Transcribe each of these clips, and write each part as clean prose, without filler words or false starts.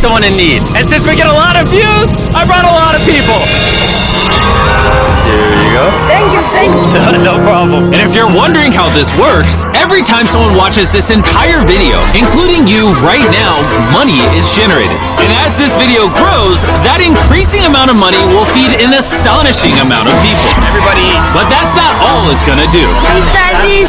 someone in need. And since we get a lot of views, I brought a lot of people. Here you go. Thank you. No problem. And if you're wondering how this works, every time someone watches this entire video, including you right now, money is generated. And as this video grows, that increasing amount of money will feed an astonishing amount of people. Everybody eats. But that's not all it's gonna do.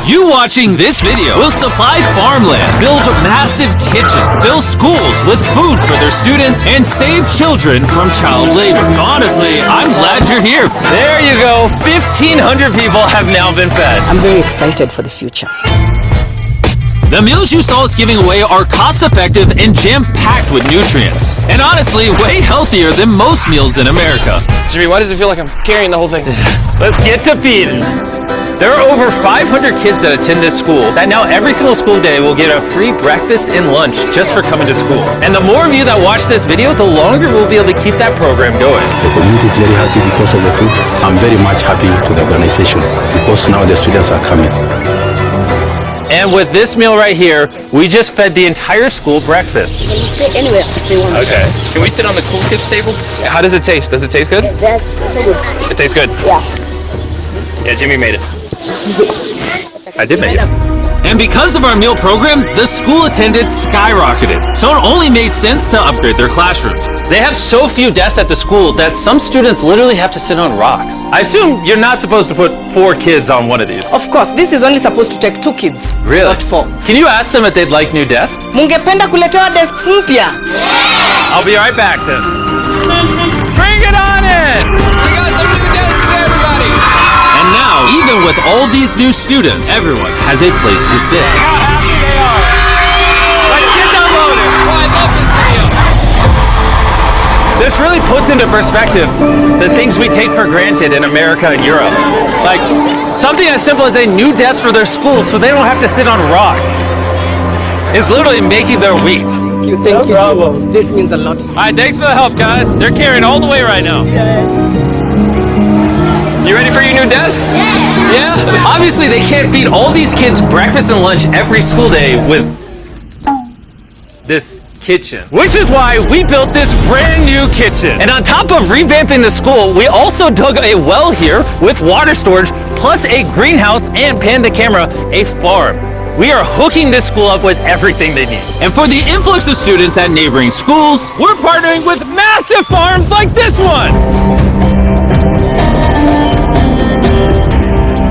You watching this video will supply farmland, build massive kitchens, fill schools with food for their students, and save children from child labor. So honestly, I'm glad you're here. There you go. 1,500 people have now been fed. I'm very excited for the future. The meals you saw us giving away are cost-effective and jam-packed with nutrients. And honestly, way healthier than most meals in America. Jimmy, why does it feel like I'm carrying the whole thing? Let's get to feeding. There are over 500 kids that attend this school that now every single school day will get a free breakfast and lunch just for coming to school. And the more of you that watch this video, the longer we'll be able to keep that program going. The community is very happy because of the food. I'm very much happy to the organization because now the students are coming. And with this meal right here, we just fed the entire school breakfast. Sit anywhere if they want. Okay. Can we sit on the cool kids table? How does it taste? Does it taste good? That's so good. It tastes good. Yeah. Yeah, Jimmy made it. I did make it. And because of our meal program, the school attendance skyrocketed. So it only made sense to upgrade their classrooms. They have so few desks at the school that some students literally have to sit on rocks. I assume you're not supposed to put 4 kids on one of these. Of course, this is only supposed to take 2 kids. Really? Not 4. Can you ask them if they'd like new desks? Mungependa kuletewa desks mpya? I'll be right back then. Bring it on in! We got some new desks for everybody! And now, even with all these new students, everyone has a place to sit. How happy they are! Let's get downloaded! Oh, I love this video! This really puts into perspective the things we take for granted in America and Europe. Like, something as simple as a new desk for their school so they don't have to sit on rocks. It's literally making their week. Thank you. Jimmy. This means a lot. All right, thanks for the help, guys. They're carrying all the way right now. You ready for your new desks? Yeah? Obviously, they can't feed all these kids breakfast and lunch every school day with this kitchen. Which is why we built this brand new kitchen. And on top of revamping the school, we also dug a well here with water storage, plus a greenhouse, and pan the camera, a farm. We are hooking this school up with everything they need. And for the influx of students at neighboring schools, We're partnering with massive farms like this one.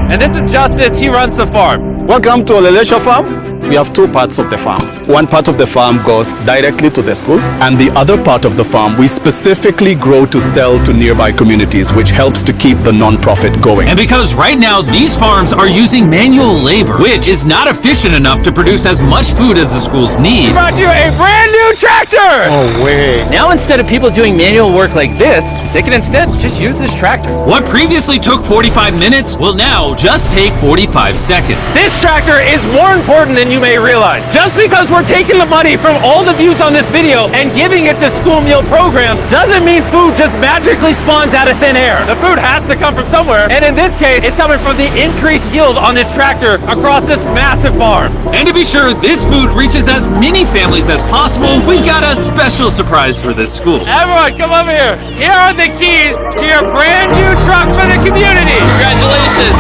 And this is Justice, he runs the farm. Welcome to Olelesha Farm. We have 2 parts of the farm. One part of the farm goes directly to the schools, and the other part of the farm we specifically grow to sell to nearby communities, which helps to keep the non-profit going. and because right now these farms are using manual labor, which is not efficient enough to produce as much food as the schools need. Brought you a brand new tractor. Oh, way. Now instead of people doing manual work like this, they can instead just use this tractor. What previously took 45 minutes will now just take 45 seconds. This tractor is more important than you may realize. Just because we're taking the money from all the views on this video and giving it to school meal programs doesn't mean food just magically spawns out of thin air. The food has to come from somewhere, and in this case, it's coming from the increased yield on this tractor across this massive farm. And to be sure this food reaches as many families as possible, we've got a special surprise for this school. Everyone, come over here. Here are the keys to your brand new truck for the community. Congratulations!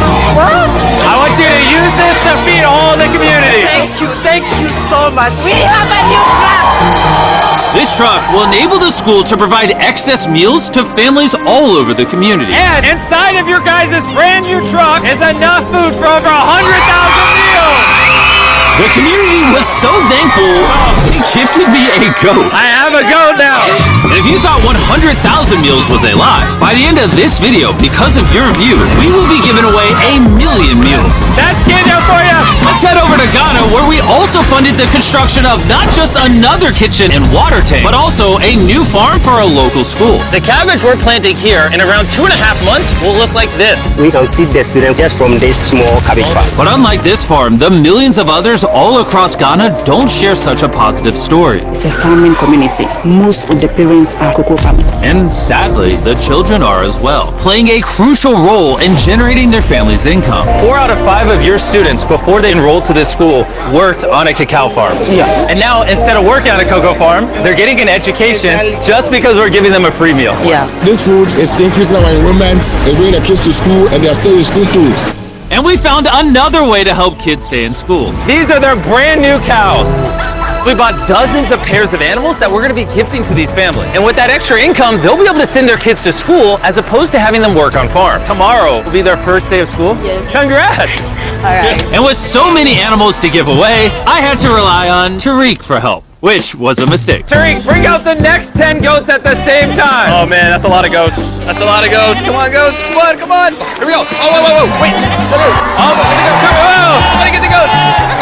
I want you to use this to feed all the community. Thank you so much. We have a new truck. This truck will enable the school to provide excess meals to families all over the community. And inside of your guys' brand new truck is enough food for over 100,000 meals. The community was so thankful, they gifted me a goat. I have a goat now. And if you thought 100,000 meals was a lie, by the end of this video, because of your view, we will be giving away 1,000,000 meals. That's Kenya for you. Let's head over to Ghana, where we also funded the construction of not just another kitchen and water tank, but also a new farm for a local school. The cabbage we're planting here in around 2.5 months will look like this. We can feed the students just from this small cabbage farm. But unlike this farm, the millions of others all across Ghana don't share such a positive story. It's a farming community. Most of the parents cocoa farmers. And sadly, the children are as well, playing a crucial role in generating their family's income. 4 out of 5 of your students, before they enrolled to this school, worked on a cacao farm. Yeah. And now, instead of working on a cocoa farm, they're getting an education just because we're giving them a free meal. Yeah. This food is increasing our enrollment, they bring the kids to school, and they are still in school too. And we found another way to help kids stay in school. These are their brand new cows. We bought dozens of pairs of animals that we're going to be gifting to these families. And with that extra income, they'll be able to send their kids to school as opposed to having them work on farms. Tomorrow will be their first day of school. Yes. Congrats. All right. And with so many animals to give away, I had to rely on Tariq for help, which was a mistake. Tariq, bring out the next 10 goats at the same time. Oh man, that's a lot of goats. That's a lot of goats. Come on, goats. Come on, come on. Here we go. Oh, whoa. Wait. Somebody get the goats.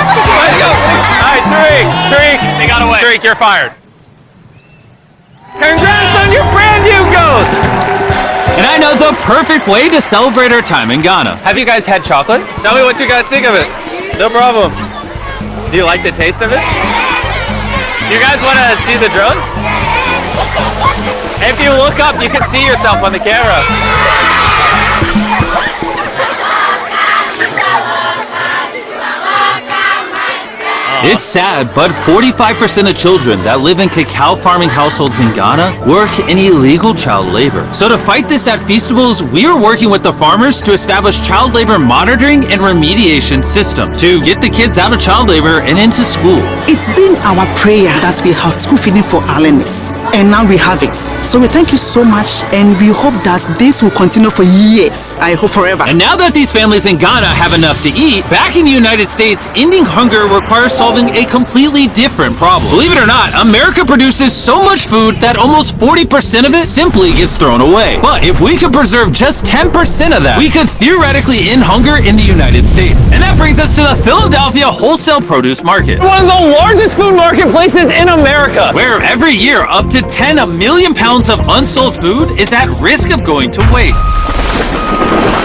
All right, Tariq, They got away. Tariq, you're fired. Congrats on your brand new goat. And I know the perfect way to celebrate our time in Ghana. Have you guys had chocolate? Tell me what you guys think of it. No problem. Do you like the taste of it? You guys want to see the drone? If you look up, you can see yourself on the camera. It's sad, but 45% of children that live in cacao farming households in Ghana work in illegal child labor. So to fight this at Feastables, we are working with the farmers to establish child labor monitoring and remediation system to get the kids out of child labor and into school. It's been our prayer that we have school feeding for our learners, and now we have it. So we thank you so much, and we hope that this will continue for years. I hope forever. And now that these families in Ghana have enough to eat, back in the United States, ending hunger requires solving a completely different problem. Believe it or not, America produces so much food that almost 40% of it simply gets thrown away. But if we could preserve just 10% of that, we could theoretically end hunger in the United States. And that brings us to the Philadelphia wholesale produce market, One of the largest food marketplaces in America. where every year up to 10 million pounds of unsold food is at risk of going to waste.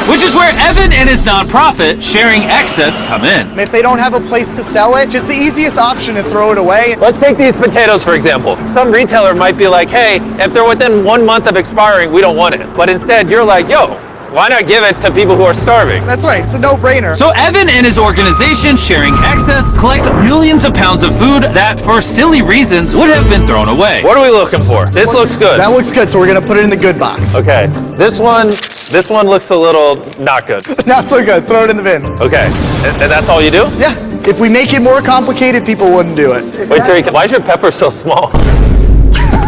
Which is where Evan and his nonprofit, Sharing Excess, come in. If they don't have a place to sell it, it's the easiest option to throw it away. Let's take these potatoes, for example. Some retailer might be like, hey, if they're within 1 month of expiring, we don't want it. But instead, you're like, yo, why not give it to people who are starving? That's right, it's a no-brainer. So Evan and his organization, Sharing Excess, collect millions of pounds of food that, for silly reasons, would have been thrown away. What are we looking for? This looks good. That looks good, so we're gonna put it in the good box. Okay, this one looks a little not good. Not so good, throw it in the bin. Okay, and that's all you do? Yeah, if we make it more complicated, people wouldn't do it. Wait, Tariq, why is your pepper so small?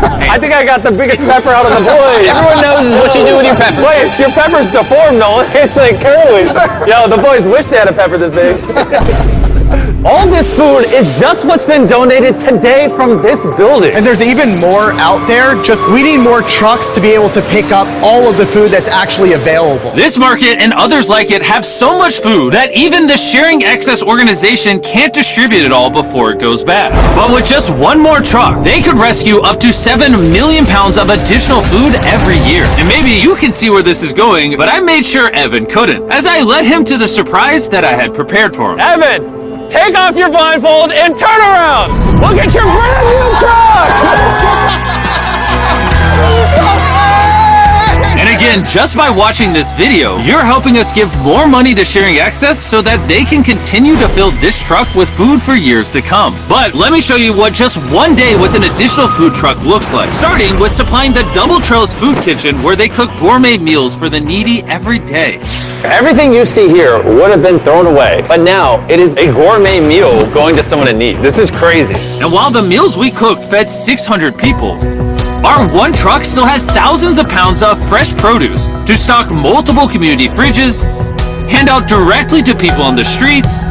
I think I got the biggest pepper out of the boys. Everyone knows is what you do with your pepper. Wait, your pepper's deformed, Nolan. It's like curly. Yo, the boys wish they had a pepper this big. All this food is just what's been donated today from this building. And there's even more out there, just we need more trucks to be able to pick up all of the food that's actually available. This market and others like it have so much food that even the Sharing Excess organization can't distribute it all before it goes bad. But with just one more truck, they could rescue up to 7 million pounds of additional food every year. And maybe you can see where this is going, but I made sure Evan couldn't, as I led him to the surprise that I had prepared for him. Evan, take off your blindfold and turn around. Look at your brand new truck. And again, just by watching this video, you're helping us give more money to Sharing Excess so that they can continue to fill this truck with food for years to come. But let me show you what just one day with an additional food truck looks like, starting with supplying the Double Trails Food Kitchen, where they cook gourmet meals for the needy every day. Everything you see here would have been thrown away, but now it is a gourmet meal going to someone in need. This is crazy. And while the meals we cooked fed 600 people, our one truck still had thousands of pounds of fresh produce to stock multiple community fridges, hand out directly to people on the streets,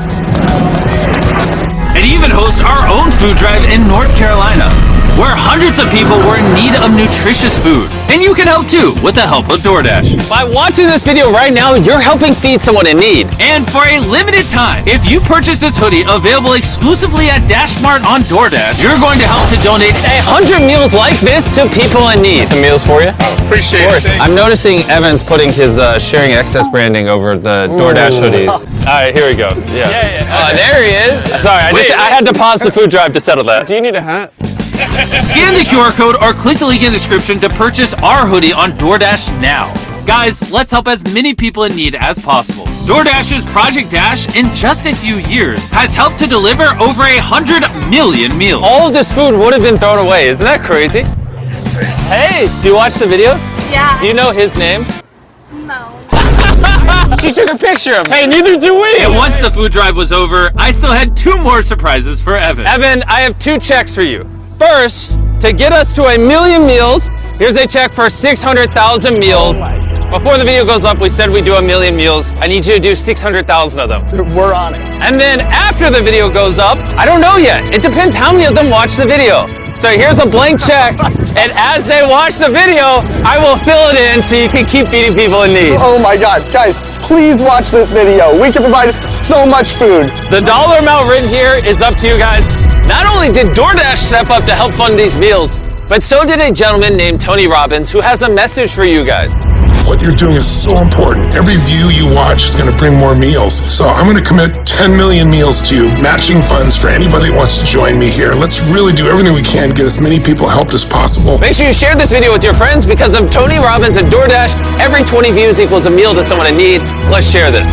and even host our own food drive in North Carolina, where hundreds of people were in need of nutritious food. And you can help too with the help of DoorDash. By watching this video right now, you're helping feed someone in need. And for a limited time, if you purchase this hoodie available exclusively at Dash Smart on DoorDash, you're going to help to donate 100 meals like this to people in need. Some meals for you. Appreciate it. I'm noticing Evan's putting his Sharing Excess branding over the DoorDash hoodies. All right, here we go. Yeah. Oh, there he is. Sorry, I had to pause the food drive to settle that. Do you need a hat? Scan the QR code or click the link in the description to purchase our hoodie on DoorDash now. Guys, let's help as many people in need as possible. DoorDash's Project Dash, in just a few years, has helped to deliver over 100 million meals. All of this food would have been thrown away. Isn't that crazy? Hey, do you watch the videos? Yeah. Do you know his name? No. She took a picture of him. Hey, neither do we. And once the food drive was over, I still had 2 more surprises for Evan. Evan, I have 2 checks for you. First, to get us to 1 million meals, here's a check for 600,000 meals. Before the video goes up, we said we'd do 1 million meals. I need you to do 600,000 of them. We're on it. And then after the video goes up, I don't know yet. It depends how many of them watch the video. So here's a blank check, and as they watch the video, I will fill it in so you can keep feeding people in need. Oh my God, guys, please watch this video. We can provide so much food. The dollar amount written here is up to you guys. Not only did DoorDash step up to help fund these meals, but so did a gentleman named Tony Robbins who has a message for you guys. What you're doing is so important. Every view you watch is going to bring more meals. So I'm going to commit 10 million meals to you, matching funds for anybody who wants to join me here. Let's really do everything we can to get as many people helped as possible. Make sure you share this video with your friends because of Tony Robbins and DoorDash. Every 20 views equals a meal to someone in need. Let's share this.